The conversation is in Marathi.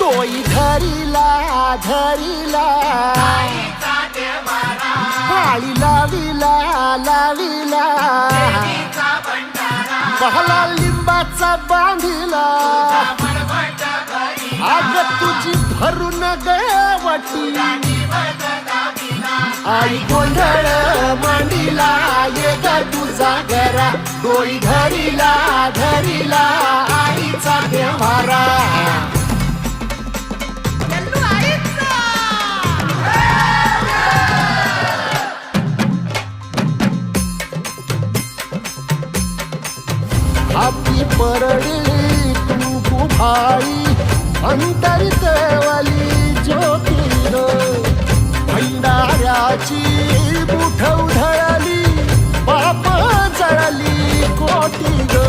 तोई धरिला धरिला माळी लाविला लाविला बहला लिंबाचा बांधिला आग तुझी भरून गवटी आई गोंधळ मांडीला ये ग तुझा घरा डोई धरिला धरिला आईचा देवारा आपली परडी कुंकू भाई अंतरित वाली ज्योती भंडाऱ्याची बुठ उधळली बाप जळली कोटी ग